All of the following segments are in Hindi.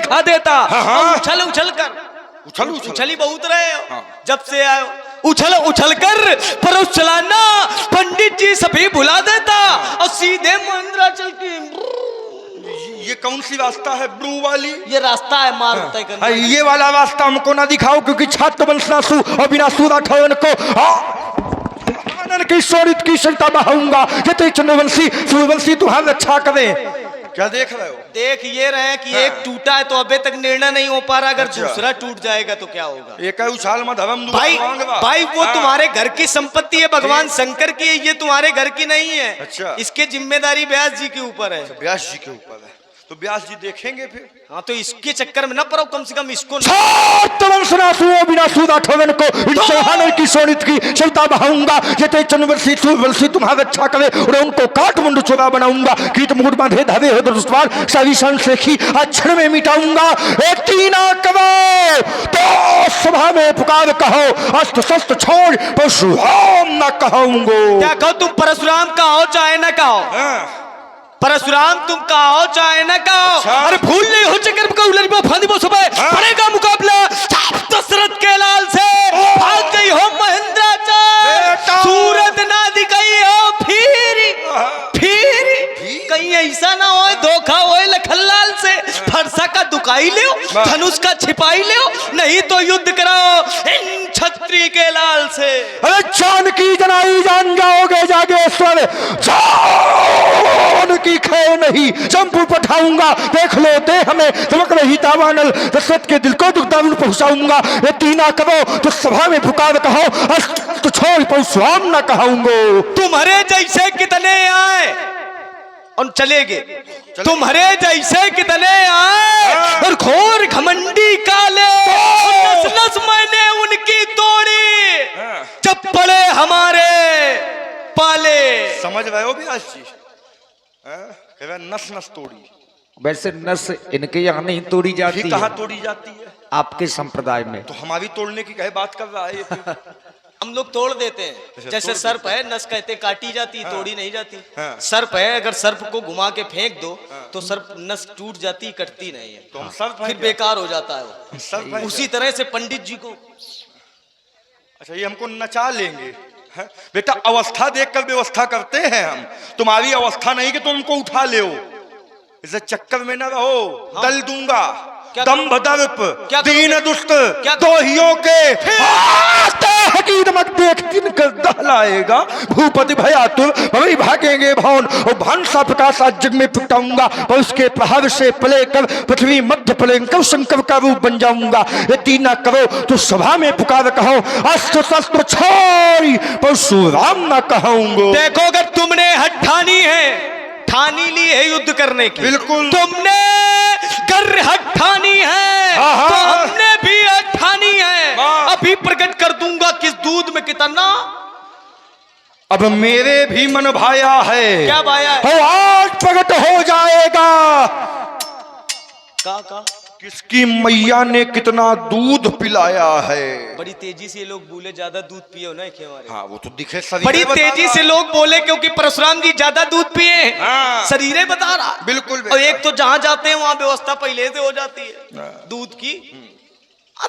दिखा देता। हाँ। उछल उछल कर उछली बहुत रहे हो। हाँ। जब से आयो उछल उछल कर परोस चलाना, पंडित जी सभी भुला देता और सीधे मंदिराचल की। ये कौन सी रास्ता है ब्रू वाली? ये रास्ता है मार्ग तय करने। ये वाला रास्ता हमको ना दिखाओ, क्योंकि छात्र वंशनासु और बिना सूरा ठवन को आनंद की शोरित की सरिता बहाऊंगा। जते चंद्रवंशी सूर्यवंशी तुम्हारा रक्षा करे। क्या देख रहे हो? देख ये रहे कि एक टूटा है तो अबे तक निर्णय नहीं हो पा रहा, अगर दूसरा टूट जाएगा तो क्या होगा? एक है उछाल में धर्म भाई वो तुम्हारे घर की संपत्ति है, भगवान शंकर की है, ये तुम्हारे घर की नहीं है। अच्छा। इसके जिम्मेदारी व्यास जी के ऊपर है। व्यास जी के ऊपर है, तो व्यास जी देखेंगे फिर। हाँ तो इसके चक्कर में न पड़ो, कम से कम इसको बिना सूदा ठोवन को इन चौहानों की सोनित की सरिता बहाऊंगा। जते चंद्रवंशी सूर्यवंशी तुम्हारा रक्षा करे और उनको काट मुंड चोरा बनाऊंगा। कीट मुकुट बांधे धावे हो दुष्पार सारी संशेखी अक्षर में मिटाऊंगा। एक तीना करो तो सभा में पुकार कहो, अस्त्र शस्त्र छोड़ परशुराम न कहूंगो। क्या कहो तुम परशुराम का हो चाहे न कहो, परशुराम तुम कहो चाहे न कहो। अरे भूल नहीं हो चक्कर का उलझ फांदी वो सुबह पड़ेगा मुकाबला दशरथ के लाल से। भाग गई हो महेंद्राचल, सूरत ना दिखाई हो फिर कहीं ऐसा ना हो धोखा हो लखनलाल से। फरसा का दुकाई ले, धनुष का छिपाई ले, नहीं तो युद्ध कराओ इन छत्री के लाल से। अरे जानकी जनाई जान जाओगे जागेश्वर, जानकी खे नहीं चंपू पठाऊंगा। देख लो ते हमें चमक रही दावानल, दशरथ के दिल को दुख दारुण पहुंचाऊंगा। ये तीना करो तो सभा में पुकार कहो, तो छोड़ परशुराम न कहूंगो। तुम्हारे जैसे कितने आए और चलेगे, तुम्हारे जैसे कितने आए और घोर घमंडी काले, नस नस मैंने उनकी तोड़ी जब पड़े हमारे पाले। समझ रहे हो व्यास जी? नस नस तोड़ी। वैसे नस इनके यहाँ नहीं तोड़ी जाती है। कहाँ तोड़ी जाती है? आपके संप्रदाय में। तो हमारी तोड़ने की कहे बात कर रहा है ये? हम लोग तोड़ देते हैं। जैसे सर्प है, नस कहते काटी जाती, तोड़ी नहीं जाती। सर्प है, अगर सर्प को घुमा के फेंक दो तो सर्प नस टूट जाती, कटती नहीं है, तो हम सर्प फिर बेकार हो जाता है वो। उसी तरह से पंडित जी को, अच्छा ये हमको नचा लेंगे है? बेटा अवस्था देखकर व्यवस्था करते हैं हम, तुम्हारी अवस्था नहीं कि तुम हमको उठा ले। इसे चक्कर में न रहो, दल दूंगा। दम्भ दर्प दीन दुष्ट दोहियों के हकीर मत देख दिन कर दहलाएगा। भूपति भयातुर वही भागेंगे भवन और भानसा प्रकाश आज जग में पिटाऊंगा। और उसके प्रहार से पले कर पृथ्वी मध्य पलेंकर शंकर का रूप बन जाऊंगा। ये तीना करो तो सभा में पुकार कहो, अस्त्र शस्त्र छोड़ी परशुराम न कहूंगो। देखो अगर तुमने हट ठानी है, ठानी ली है युद्ध करने की, बिल्कुल तुमने कर हट ठानी है तो हमने भी हट ठानी है। अभी प्रकट कर दूंगा किस दूध में कितना। अब मेरे भी मन भाया है। क्या भाया है? हो आज प्रकट हो जाएगा का किसकी मैया ने कितना दूध पिलाया है। बड़ी तेजी से लोग बोले ज्यादा दूध पिए ना कि हमारे। हाँ वो तो दिखे बड़ी तेजी से लोग बोले क्योंकि परशुराम जी ज्यादा दूध पिए। हाँ। शरीरे बता रहा। बिल्कुल और एक तो जहां जाते हैं वहां व्यवस्था पहले से हो जाती है दूध की।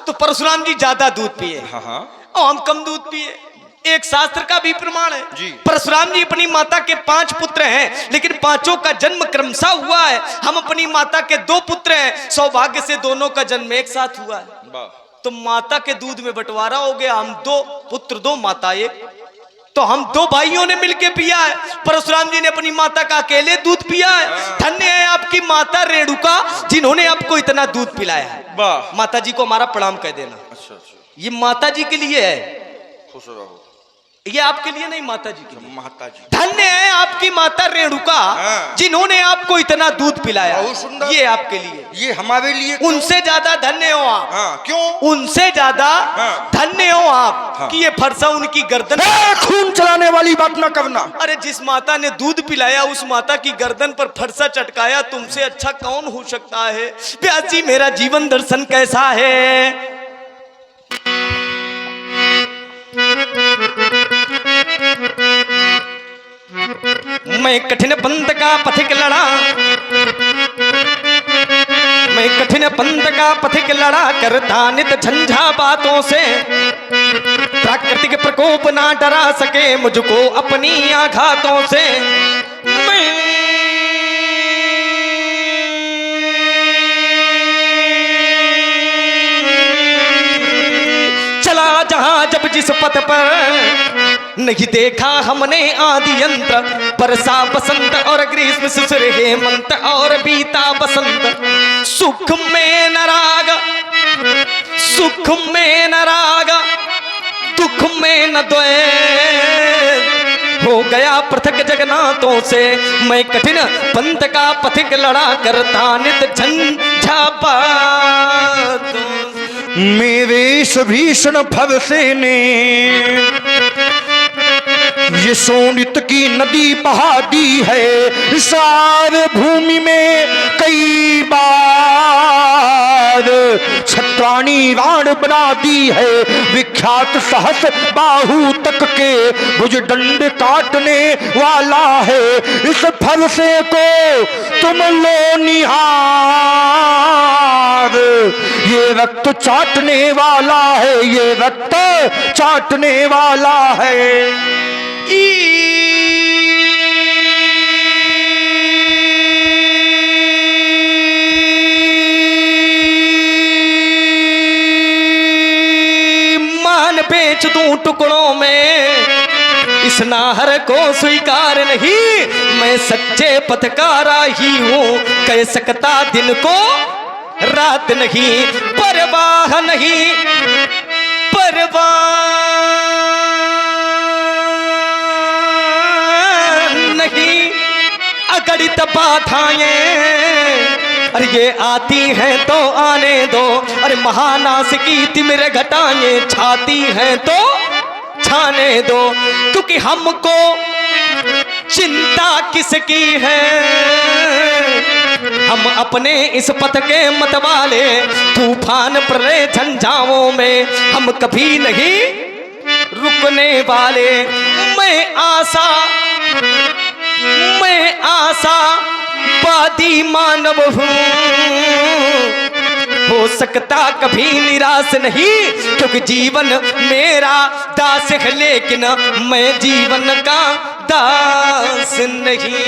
तो परशुराम जी ज्यादा दूध पिए और हम कम दूध पिए। एक शास्त्र का भी प्रमाण है जी। परशुराम जी अपनी माता के 5 पुत्र हैं, लेकिन पांचों का जन्म क्रमशः हुआ है। हम अपनी माता के 2 पुत्र हैं, सौभाग्य से दोनों का जन्म एक साथ हुआ है। तो माता के दूध में बंटवारा हो गया। हम 2 पुत्र 2 माता 1, तो हम 2 भाइयों ने मिलकर पिया है। परशुराम जी ने अपनी माता का अकेले दूध पिया है। धन्य है आपकी माता रेणुका जिन्होंने आपको इतना दूध पिलाया है। माता जी को हमारा प्रणाम कह देना। अच्छा। ये माता जी के लिए है, खुश रहो। ये आपके लिए नहीं, माता जी के लिए। माता जी धन्य है आपकी माता रेणुका जिन्होंने आपको इतना दूध पिलाया। ये आपके लिए, ये हमारे लिए। उनसे ज्यादा धन्य हो आप। क्यों? उनसे ज्यादा धन्य हो आप कि ये फरसा उनकी गर्दन। खून चलाने वाली बात ना करना। अरे जिस माता ने दूध पिलाया उस माता की गर्दन पर फरसा चटकाया, तुमसे अच्छा कौन हो सकता है? व्यास जी मेरा जीवन दर्शन कैसा है? मैं कठिन पंथ का पथिक लड़ा, मैं कठिन पंथ का पथिक लड़ा करता नित झंझा बातों से, प्राकृतिक प्रकोप ना डरा सके मुझको अपनी आघातों से। मैं चला जहां जब जिस पथ पर नहीं देखा हमने आदि अंत, बरसा बसंत और ग्रीष्म शिशिर हेमंत और बीता बसंत। सुख में न राग, सुख में न राग, दुख में न द्वेष, हो गया पृथक जगन्नाथों से। मैं कठिन पंथ का पथिक लड़ा करता नित झंझा बातों से। मेरे इस भीषण भव से ने ये शोणित की नदी बहा दी है, सारे भूमि में कई बार छत्राणी राण बना दी है। विख्यात सहस बाहु तक के भुज दंड काटने वाला है। इस फरसे को तुम लो निहार, ये रक्त चाटने वाला है, ये रक्त चाटने वाला है। मान बेच दूं टुकड़ों में इस नाहर को स्वीकार नहीं, मैं सच्चे पथकारा ही हूं, कह सकता दिन को रात नहीं। परवाह नहीं, परवाह नहीं, अगणित बाधाएं अरे ये आती हैं तो आने दो, अरे महानाश की तिमिर घटाएं छाती हैं तो छाने दो। क्योंकि हमको चिंता किसकी है, हम अपने इस पथ के मतवाले। तूफान प्रलय झंझाओं में हम कभी नहीं रुकने वाले। मैं आशा वादी मानव हूँ, हो सकता कभी निराश नहीं, क्योंकि जीवन मेरा दास है लेकिन मैं जीवन का दास नहीं।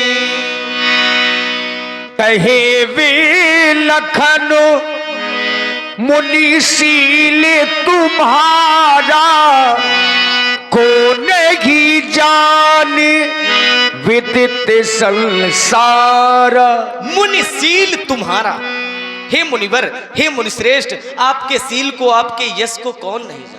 कहे वे लखन मुनिशील तुम्हारा, को नहीं जाने विदित संसार। मुनिशील तुम्हारा, हे मुनिवर, हे मुनिश्रेष्ठ, आपके शील को, आपके यश को कौन नहीं जानता।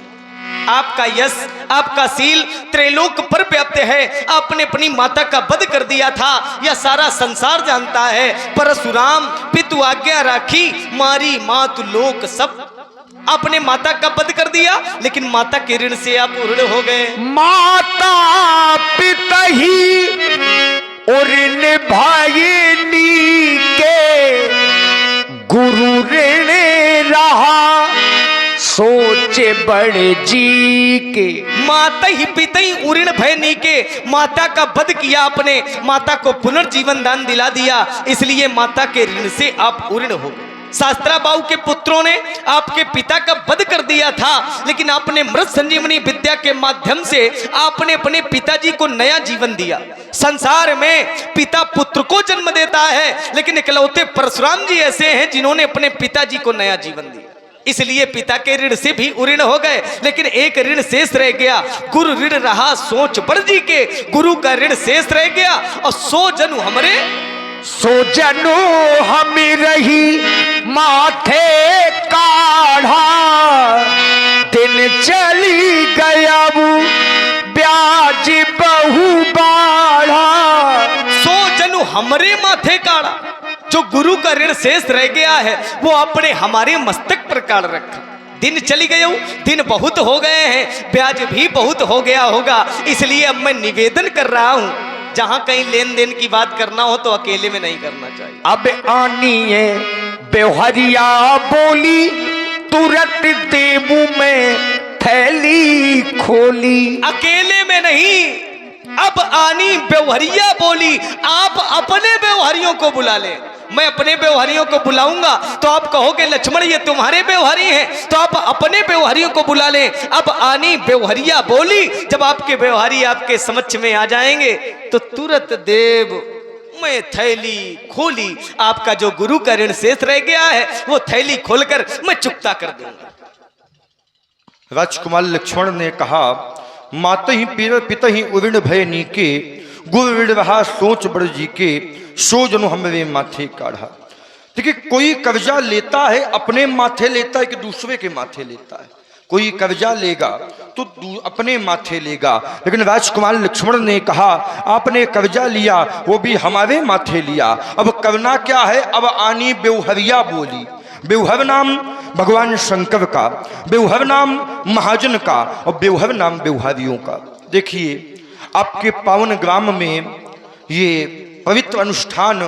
आपका यश, आपका शील त्रैलोक पर व्याप्त है। आपने अपनी माता का वध कर दिया था, यह सारा संसार जानता है। परशुराम पितु आज्ञा राखी, मारी मातु लोक सब। आपने माता का वध कर दिया, लेकिन माता के ऋण से आप ऋण हो गए। माता पिता ही ऋण भाई के, गुरु ऋण रहा सोचे बड़े जी के। माता ही पिता ही उऋण भयनी के, माता का वध किया आपने, माता को पुनर्जीवन दान दिला दिया, इसलिए माता के ऋण से आप उऋण हो गए। शास्त्राबाहु के पुत्रों ने आपके पिता का वध कर दिया था, लेकिन आपने मृत संजीवनी विद्या के माध्यम से आपने अपने पिताजी को नया जीवन दिया। संसार में पिता पुत्र को जन्म देता है, लेकिन इकलौते परशुराम जी ऐसे हैं जिन्होंने अपने पिताजी को नया जीवन दिया। इसलिए पिता के ऋण से भी उऋण हो गए, लेकिन एक ऋण शेष रह गया। गुरु ऋण रहा सोच बड़ जी के, गुरु का ऋण शेष रह गया। और 100 जनु हमरे, सो जनु हम रही माथे काढ़ा, दिन चली गया वो ब्याज बहु बाढ़ा। 100 जनु हमरे माथे काढ़ा, जो गुरु का ऋण शेष रह गया है वो आपने हमारे मस्तक पर काढ़ रखा। दिन चली गए, दिन बहुत हो गए हैं, ब्याज भी बहुत हो गया होगा, इसलिए अब मैं निवेदन कर रहा हूं, जहां कहीं लेन देन की बात करना हो तो अकेले में नहीं करना चाहिए। अब आनी है बेहरिया बोली, तुरंत देबू में थैली खोली। अकेले में नहीं, अब आनी बेवहरिया बोली, आप अपने बेवहरियों को बुला ले। मैं अपने व्यवहारियों को बुलाऊंगा तो आप कहोगे लक्ष्मण ये तुम्हारे व्यवहारी हैं, तो आप अपने व्यवहारियों को बुला लें। अब आनी व्यवहारिया बोली, जब आपके व्यवहारी आपके समक्ष में आ जाएंगे तो तुरंत देव मैं थैली खोली, आपका जो गुरु का ऋण शेष रह गया है वो थैली खोलकर मैं चुकता कर दूंगा। राजकुमार लक्ष्मण ने कहा, मात ही पिता ही उऋण भय नीके, गुरु ऋण रहा सोच बड़ जी के, सो जनु हमरे माथे काढ़ा। देखिए, कोई कर्जा लेता है अपने माथे लेता है कि दूसरे के माथे लेता है। कोई कर्जा लेगा तो अपने माथे लेगा, लेकिन राजकुमार लक्ष्मण ने कहा आपने कर्जा लिया वो भी हमारे माथे लिया। अब करना क्या है? अब आनी बेवहरिया बोली। बेवहर नाम भगवान शंकर का, बेवहर नाम महाजन का और बेवहर नाम बेवहारियों का। देखिए, आपके पावन ग्राम में ये पवित्र अनुष्ठान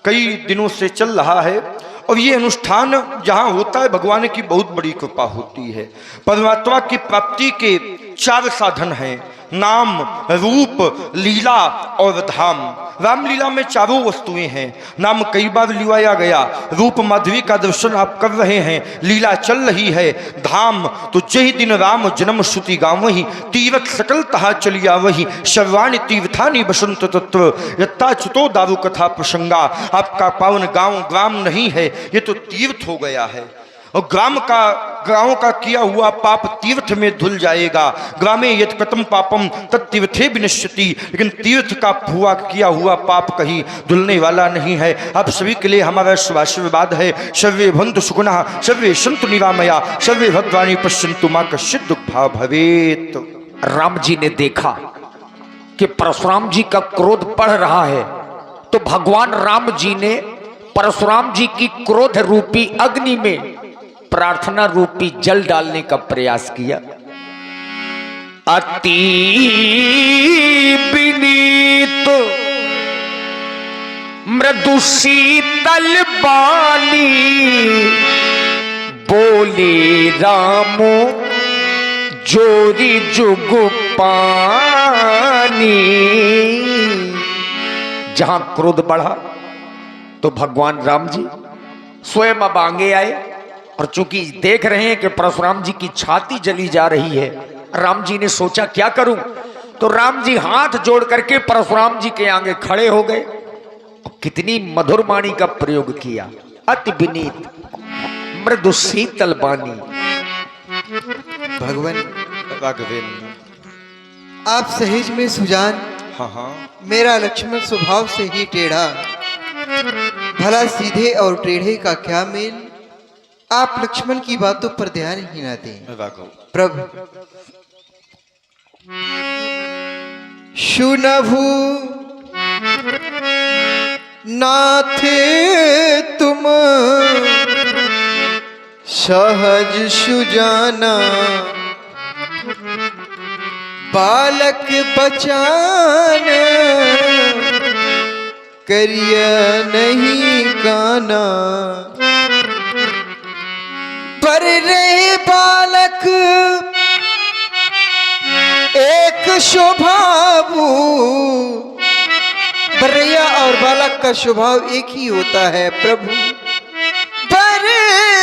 कई दिनों से चल रहा है और ये अनुष्ठान जहाँ होता है भगवान की बहुत बड़ी कृपा होती है। परमात्मा की प्राप्ति के 4 साधन हैं, नाम, रूप, लीला और धाम। रामलीला में 4 वस्तुएं हैं। नाम कई बार लिवाया गया, रूप माधवी का दर्शन आप कर रहे हैं, लीला चल रही है, धाम तो जय दिन राम जन्म श्रुति गाँव वही, तीर्थ सकल तहा चलिया वही, सर्वाणि तीर्थानि बसंत तत्व यत्ताच्युतो दारू कथा प्रसंगा। आपका पावन ग्राम नहीं है, ये तो तीर्थ हो गया है। और गांव का किया हुआ पाप तीर्थ में धुल जाएगा। ग्रामे यत् कृतं पापम तत्तीर्थे विनश्यति, लेकिन तीर्थ का किया हुआ पाप कहीं धुलने वाला नहीं है। आप सभी के लिए हमारा आशीर्वाद है, सर्वे भवन्तु सुखिनः, सर्वे सन्तु निरामया, सर्वे भद्राणि पश्यन्तु मा कश्चित् दुःखभाग् भवेत्। राम जी ने देखा कि परशुराम जी का क्रोध बढ़ रहा है, तो भगवान राम जी ने परशुराम जी की क्रोध रूपी अग्नि में प्रार्थना रूपी जल डालने का प्रयास किया। अति विनीत मृदु शीतल बानी, बोले रामो जोरी जुग पानी। जहां क्रोध बढ़ा तो भगवान राम जी स्वयं अब आगे आए, और चूंकि देख रहे हैं कि परशुराम जी की छाती जली जा रही है, राम जी ने सोचा क्या करूं, तो राम जी हाथ जोड़ करके परशुराम जी के आगे खड़े हो गए। कितनी मधुर वाणी का प्रयोग किया, अति विनीत मृदु शीतल बानी। भगवान राघवेंद्र, आप सहेज में सुजान, हाँ, मेरा लक्ष्मण स्वभाव से ही टेढ़ा, भला सीधे और टेढ़े का क्या मेल। आप लक्ष्मण की बातों पर ध्यान ही ना दें। प्रभु सुनभु नाथ तुम सहज सुजाना, बालक बचान करिया नहीं काना। पर रहे बालक एक स्वभाव, बरैया और बालक का स्वभाव एक ही होता है प्रभु। पर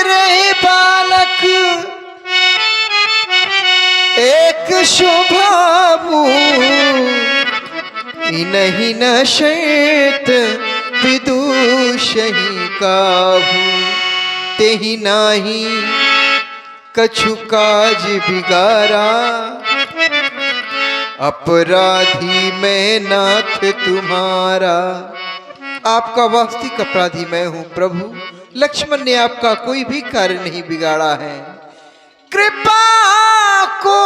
रहे बालक एक स्वभाव, नहीं नशेत विदुषहि काहू, तेहि नाही कछु काज बिगारा। अपराधी मैं नाथ तुम्हारा। आपका वास्तविक अपराधी मैं हूं प्रभु। लक्ष्मण ने आपका कोई भी कार्य नहीं बिगाड़ा है। कृपा को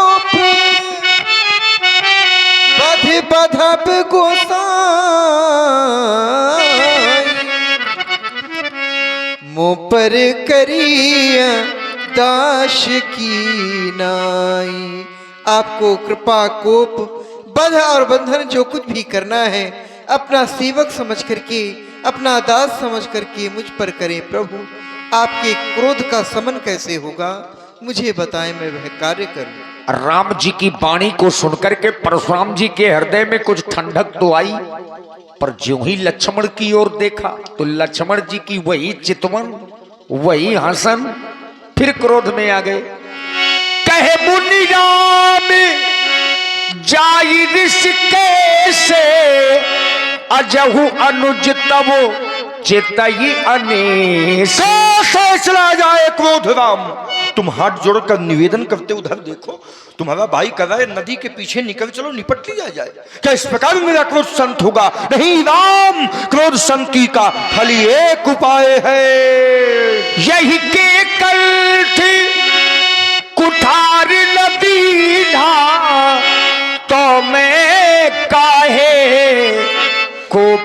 बधब गोसाई, मुँह पर करिया दास की नाई। आपको कृपा कोप बध और बंधन जो कुछ भी करना है अपना सेवक समझ करके, अपना दास समझ करके मुझ पर करें प्रभु। आपके क्रोध का शमन कैसे होगा मुझे बताएं, मैं वह कार्य करूं। राम जी की वाणी को सुनकर के परशुराम जी के हृदय में कुछ ठंडक तो आई, पर ज्यों ही लक्ष्मण की ओर देखा तो लक्ष्मण जी की वही चितवन, वही हसन, फिर क्रोध में आ गए। कहे मुनि राम जाई ऋषिकेश, अजहु अनुज तब चितई अनेश। चला जाए क्रोध राम। तुम हाथ जोड़कर निवेदन करते उधर देखो, तुम्हारा भाई कर रहा है, नदी के पीछे निकल चलो, निपट लिया जाए। क्या इस प्रकार मेरा क्रोध शांत होगा? नहीं राम, क्रोध शांति का खाली एक उपाय है। यही के कंठ कुठार नदी धा, तो मैं काहे कोप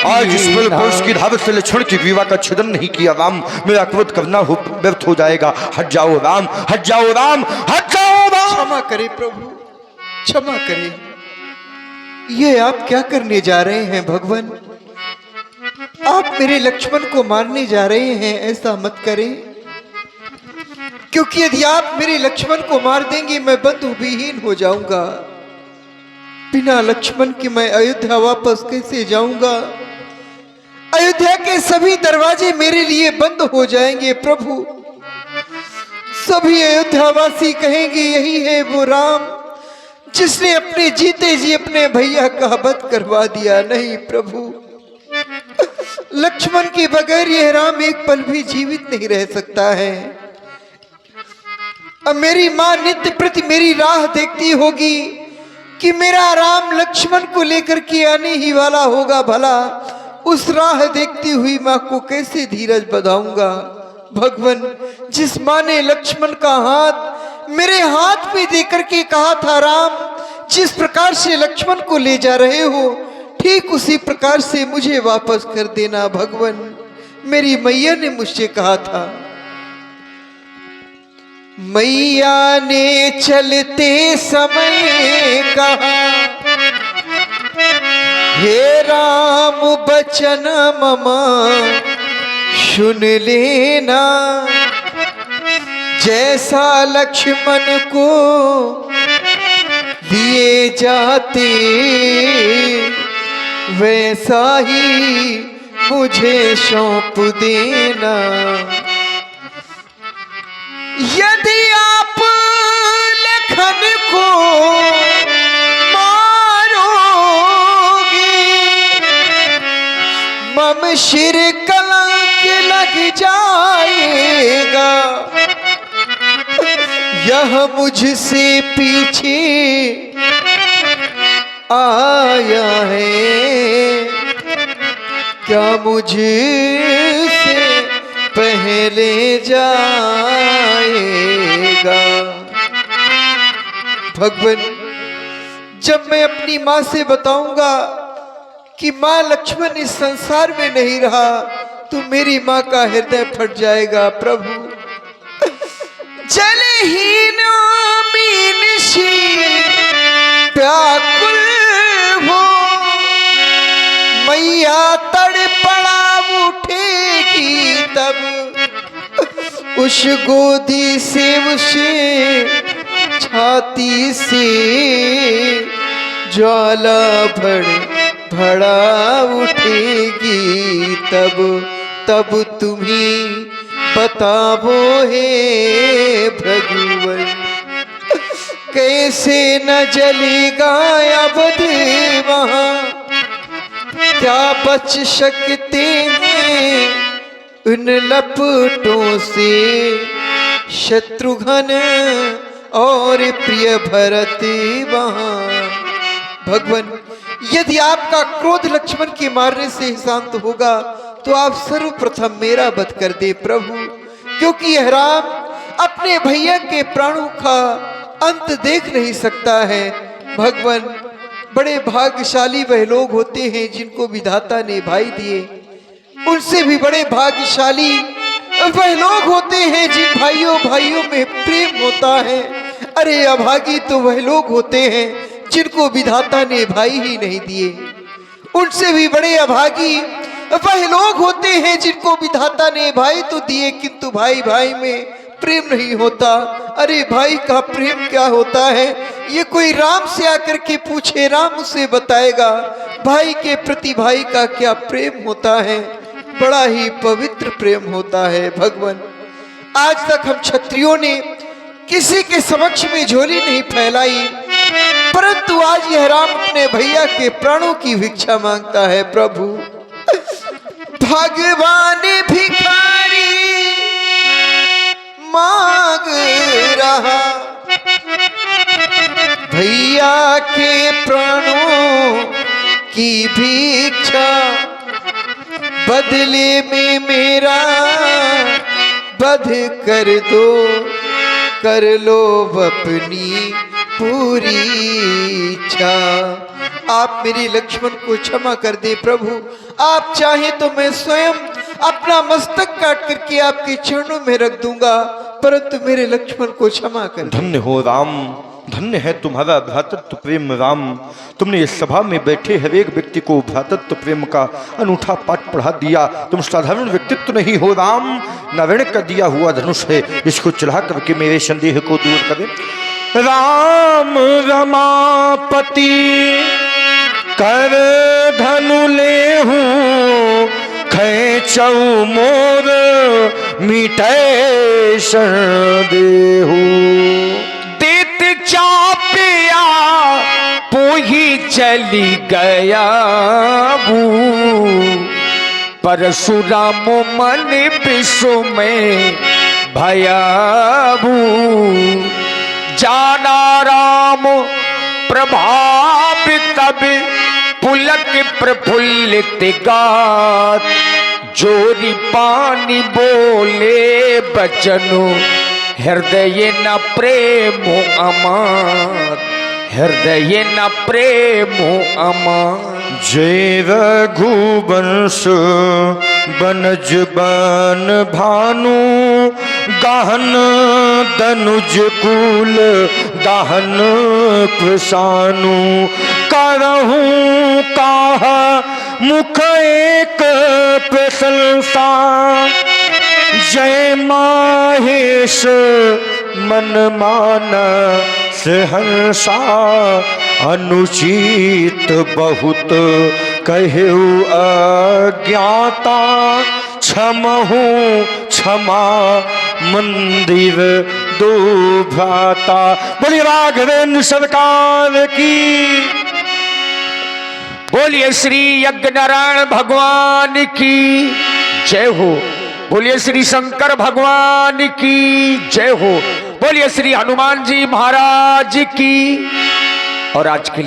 आज इस पल पुरुष की धावत से लक्ष्मण की विवाह का छेदन नहीं किया राम, मेरा क्रोध करना व्यर्थ हो जाएगा। हट जाओ राम, हट जाओ राम, हट जाओ राम। क्षमा करें प्रभु, क्षमा करें। ये आप क्या करने जा रहे हैं भगवान? आप मेरे लक्ष्मण को मारने जा रहे हैं, ऐसा मत करें, क्योंकि यदि आप मेरे लक्ष्मण को मार देंगे मैं बंधु विहीन हो जाऊंगा। बिना लक्ष्मण के मैं अयोध्या वापस कैसे जाऊंगा? अयोध्या के सभी दरवाजे मेरे लिए बंद हो जाएंगे प्रभु। सभी अयोध्यावासी कहेंगे यही है वो राम जिसने अपने जीते जी अपने भैया का वध करवा दिया। नहीं प्रभु, लक्ष्मण के बगैर यह राम एक पल भी जीवित नहीं रह सकता है। अब मेरी मां नित्य प्रति मेरी राह देखती होगी कि मेरा राम लक्ष्मण को लेकर के आने ही वाला होगा। भला उस राह देखती हुई मां को कैसे धीरज बधाऊंगा? भगवान, जिस मां ने लक्ष्मण का हाथ मेरे हाथ में देकर के कहा था राम, जिस प्रकार से लक्ष्मण को ले जा रहे हो ठीक उसी प्रकार से मुझे वापस कर देना। भगवान, मेरी मैया ने मुझसे कहा था, मैया ने चलते समय कहा, हे राम बचन ममा सुन लेना, जैसा लक्ष्मण को दिए जाते वैसा ही मुझे सौंप देना। यदि आप लखन को मारोगे मम सिर कलंक लग जाएगा। यह मुझसे पीछे आया है, क्या मुझसे पहले जाएगा? भगवान, जब मैं अपनी मां से बताऊंगा कि मां लक्ष्मण इस संसार में नहीं रहा तो मेरी मां का हृदय फट जाएगा। प्रभु, जलहीन मीनसी व्याकुल हो, मैया तड़पड़ा उठेगी तब उस गोदी से उसे छाती से ज्वाला भड़ा उठेगी तब तुम्हें बताओ हे भगवान, कैसे न जलेगा अवध वहां, क्या बच सकते हैं उन लपटों से शत्रुघ्न और प्रिय भरत वहां। भगवान, यदि आपका क्रोध लक्ष्मण के मारने से शांत होगा तो आप सर्वप्रथम मेरा वध कर दे प्रभु, क्योंकि यह राम अपने भैया के प्राणों का अंत देख नहीं सकता है। भगवान, बड़े भाग्यशाली वह लोग होते हैं जिनको विधाता ने भाई दिए, उनसे भी बड़े भाग्यशाली वह लोग होते हैं जिन भाइयों में प्रेम होता है। अरे अभागी तो वह लोग होते हैं जिनको विधाता ने भाई ही नहीं दिए। उनसे भी बड़े अभागी वह लोग होते हैं जिनको विधाता ने भाई तो दिए किंतु भाई में प्रेम नहीं होता। अरे भाई का प्रेम क्या होता है, ये कोई राम से आकर के पूछे, राम उसे बताएगा भाई के प्रति भाई का क्या प्रेम होता है। बड़ा ही पवित्र प्रेम होता है भगवान। आज तक हम क्षत्रियों ने किसी के समक्ष में झोली नहीं फैलाई, परंतु आज यह राम अपने भैया के प्राणों की भिक्षा मांगता है। प्रभु भगवान भिखारी मांग रहा, भैया के प्राणों की भिक्षा, बदले में मेरा वध कर दो, कर लो अपनी पूरी इच्छा। आप मेरे लक्ष्मण को क्षमा कर दे प्रभु। आप चाहे तो मैं स्वयं अपना मस्तक काट करके आपके चरणों में रख दूंगा, परंतु मेरे लक्ष्मण को क्षमा कर दे। धन्य हो राम, धन्य है तुम्हारा भ्रातृत्व प्रेम राम। तुमने इस सभा में बैठे हर एक व्यक्ति को भ्रातृत्व प्रेम का अनूठा पाठ पढ़ा दिया। तुम साधारण व्यक्तित्व नहीं हो राम, नारायण का दिया हुआ धनुष है, इसको चढ़ा करके मेरे संदेह को दूर करें। राम रमापति कर धनु ले हूँ, खेचऊ मोर मिटे देहू। चापिया पोही चली गया बू, परशुराम मन विश्व में भयाबू। जाना राम प्रभाव तब पुलक प्रफुल्लित गात, जोरी पानी बोले बचनो हृदय न प्रेमो अमात, हृदय न प्रेमो अमात। जय रघुवंश बनज बन भानु, गहन दनुज कुल दहन कृषानु। करहूँ काहा मुख एक प्रशंसा, जय माहेश मन माना सहर्षा। अनुचित बहुत कहु अज्ञाता, क्षमहु क्षमा मंदिर दो भ्राता। बोलिए राघवेंद्र सरकार की, बोलिए श्री यज्ञ नारायण भगवान की जय हो। बोलिए श्री शंकर भगवान की जय हो। बोलिए श्री हनुमान जी महाराज की। और आज के